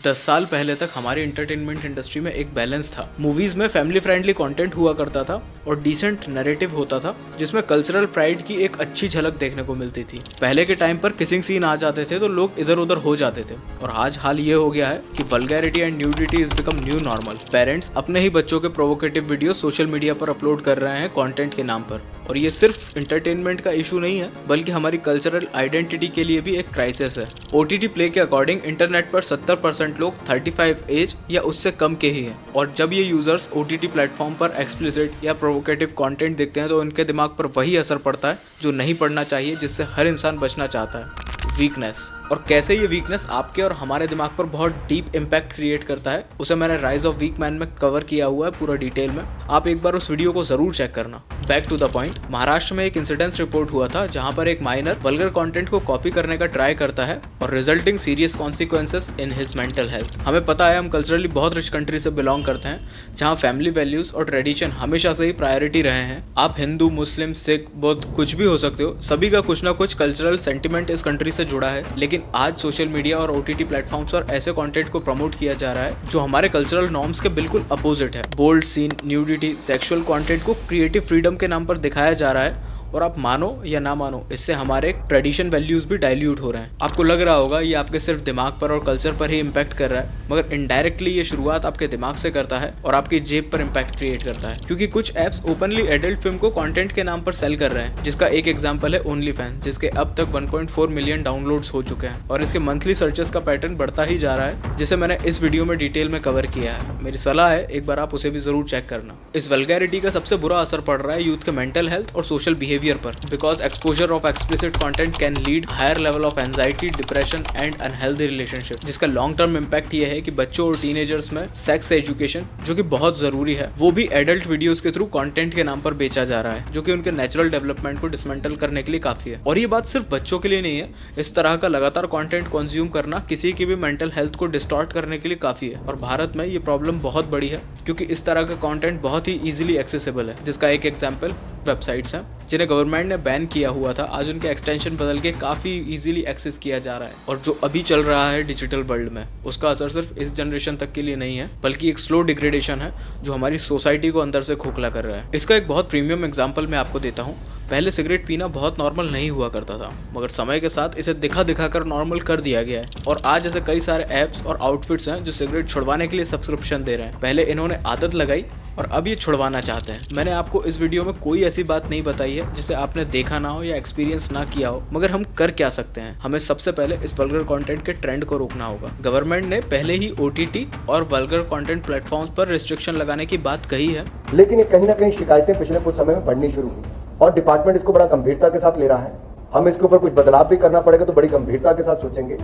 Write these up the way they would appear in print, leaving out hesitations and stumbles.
10 साल पहले तक हमारी एंटरटेनमेंट इंडस्ट्री में एक बैलेंस था। मूवीज में फैमिली फ्रेंडली कंटेंट हुआ करता था और डिसेंट नैरेटिव होता था जिसमें कल्चरल प्राइड की एक अच्छी झलक देखने को मिलती थी। पहले के टाइम पर किसिंग सीन आ जाते थे तो लोग इधर उधर हो जाते थे और आज हाल ये हो गया है कि vulgarity and nudity is become new normal. Parents अपने ही बच्चों के प्रोवोकेटिव वीडियो सोशल मीडिया पर अपलोड कर रहे हैं कंटेंट के नाम पर, और ये सिर्फ एंटरटेनमेंट का इशू नहीं है बल्कि हमारी कल्चरल आइडेंटिटी के लिए भी एक क्राइसिस है। OTT प्ले के अकॉर्डिंग इंटरनेट पर 70% लोग 35 एज या उससे कम के ही हैं, और जब ये यूजर्स OTT प्लेटफॉर्म पर एक्सप्लिसिट या प्रोवोकेटिव कंटेंट देखते हैं तो उनके दिमाग पर वही असर पड़ता है जो नहीं पड़ना चाहिए, जिससे हर इंसान बचना चाहता है, वीकनेस। और कैसे ये वीकनेस आपके और हमारे दिमाग पर बहुत डीप इम्पैक्ट क्रिएट करता है उसे मैंने राइज ऑफ वीक मैन में कवर किया हुआ है पूरा डिटेल में। आप एक बार उस वीडियो को जरूर चेक करना। Back to the point, Maharashtra में एक इंसिडेंस रिपोर्ट हुआ था जहां पर एक माइनर वल्गर कंटेंट को कॉपी करने का ट्राई करता है और resulting serious consequences in his mental health. हमें पता है हम कल्चरली बहुत रिच कंट्री से बिलोंग करते हैं जहाँ फैमिली वैल्यूज और ट्रेडिशन हमेशा से ही प्रायोरिटी रहे हैं। आप हिंदू, मुस्लिम, सिख, बौद्ध कुछ भी हो सकते हो, सभी का कुछ ना कुछ कल्चरल सेंटिमेंट इस कंट्री से जुड़ा है। लेकिन आज सोशल मीडिया और OTT प्लेटफॉर्म्स पर ऐसे कंटेंट को प्रमोट किया जा रहा है जो हमारे कल्चरल नॉर्म्स के बिल्कुल अपोजिट है। Bold scene, nudity, sexual content को क्रिएटिव फ्रीडम के नाम पर दिखाया जा रहा है, और आप मानो या ना मानो इससे हमारे ट्रेडिशन वैल्यूज भी डाइल्यूट हो रहे हैं। आपको लग रहा होगा ये आपके सिर्फ दिमाग पर और कल्चर पर ही इम्पैक्ट कर रहा है, मगर इनडायरेक्टली ये शुरुआत आपके दिमाग से करता है और आपकी जेब पर इम्पैक्ट क्रिएट करता है, क्योंकि कुछ एप्स ओपनली एडल्ट फिल्म को कंटेंट के नाम पर सेल कर रहे हैं, जिसका एक एग्जांपल है ओनली फैंस, जिसके अब तक 1.4 मिलियन डाउनलोड्स हो चुके हैं और इसके मंथली सर्चेस का पैटर्न बढ़ता ही जा रहा है, जिसे मैंने इस वीडियो में डिटेल में कवर किया है। मेरी सलाह है एक बार आप उसे भी जरूर चेक करना। इस वल्गैरिटी का सबसे बुरा असर पड़ रहा है यूथ के मेंटल हेल्थ और सोशल बिहेवियर पर, because exposure of explicit content can lead higher level of anxiety, depression and unhealthy relationship, जिसका लॉन्ग टर्म इम्पैक्ट ये है कि बच्चों और टीनेजर्स में सेक्स एजुकेशन, जो कि बहुत जरूरी है, वो भी एडल्ट वीडियोस के थ्रू कंटेंट के नाम पर बेचा जा रहा है, जो कि उनके नेचुरल डेवलपमेंट को डिसमेंटल करने के लिए काफी है। और ये बात सिर्फ बच्चों के लिए नहीं है, इस तरह का लगातार कंटेंट कंज्यूम करना किसी की भी मेंटल हेल्थ को डिस्टॉर्ट करने के लिए काफी है। और भारत में ये प्रॉब्लम बहुत बड़ी है क्योंकि इस तरह का कंटेंट बहुत ही इजीली एक्सेसिबल है, जिसका एक एग्जांपल वेबसाइट्स हैं जिन्हें गवर्नमेंट ने बैन किया हुआ था, आज उनके एक्सटेंशन बदल के काफ़ी इजीली एक्सेस किया जा रहा है। और जो अभी चल रहा है डिजिटल वर्ल्ड में, उसका असर सिर्फ इस जनरेशन तक के लिए नहीं है बल्कि एक स्लो डिग्रेडेशन है जो हमारी सोसाइटी को अंदर से खोखला कर रहा है। इसका एक बहुत प्रीमियम एग्जाम्पल मैं आपको देता हूँ। पहले सिगरेट पीना बहुत नॉर्मल नहीं हुआ करता था, मगर समय के साथ इसे दिखा दिखा कर नॉर्मल कर दिया गया है, और आज ऐसे कई सारे ऐप्स और आउटफिट्स हैं जो सिगरेट छुड़वाने के लिए सब्सक्रिप्शन दे रहे हैं। पहले इन्होंने आदत लगाई और अब ये छुड़वाना चाहते हैं। मैंने आपको इस वीडियो में कोई ऐसी बात नहीं बताई है जिसे आपने देखा ना हो या एक्सपीरियंस ना किया हो, मगर हम कर क्या सकते हैं? हमें सबसे पहले इस वल्गर कंटेंट के ट्रेंड को रोकना होगा। गवर्नमेंट ने पहले ही OTT और वल्गर कंटेंट प्लेटफॉर्म्स पर रिस्ट्रिक्शन लगाने की बात कही है, लेकिन ये कहीं ना कहीं शिकायतें पिछले कुछ समय में बढ़नी शुरू हुई और डिपार्टमेंट इसको बड़ा गंभीरता के साथ ले रहा है। हम इसके ऊपर कुछ बदलाव भी करना पड़ेगा तो बड़ी गंभीरता के साथ सोचेंगे,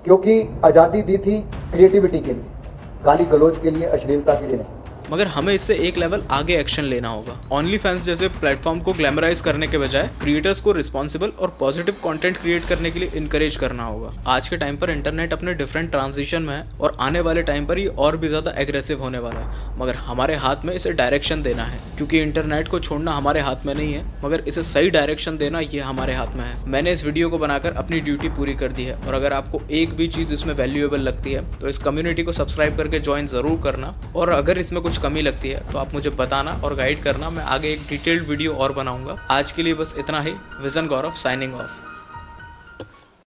क्योंकि आज़ादी दी थी क्रिएटिविटी के लिए, गाली गलौज के लिए, अश्लीलता के लिए नहीं। मगर हमें इससे एक लेवल आगे एक्शन लेना होगा। ओनली फैंस जैसे प्लेटफॉर्म को ग्लैमराइज करने के बजाय क्रिएटर्स को रिस्पॉन्सिबल और पॉजिटिव कंटेंट क्रिएट करने के लिए इनकरेज करना होगा। आज के टाइम पर इंटरनेट अपने डिफरेंट ट्रांजिशन में है और आने वाले टाइम पर ये और भी ज़्यादा एग्रेसिव होने वाला है, मगर हमारे हाथ में इसे डायरेक्शन देना है, क्योंकि इंटरनेट को छोड़ना हमारे हाथ में नहीं है, मगर इसे सही डायरेक्शन देना ये हमारे हाथ में है। मैंने इस वीडियो को बनाकर अपनी ड्यूटी पूरी कर दी है, और अगर आपको एक भी चीज़ इसमें वैल्यूएबल लगती है तो इस कम्युनिटी को सब्सक्राइब करके ज्वाइन ज़रूर करना, और अगर इसमें कुछ कमी लगती है तो आप मुझे बताना और गाइड करना। मैं आगे एक डिटेल्ड वीडियो और बनाऊंगा। आज के लिए बस इतना ही। विजन गौरव साइनिंग ऑफ।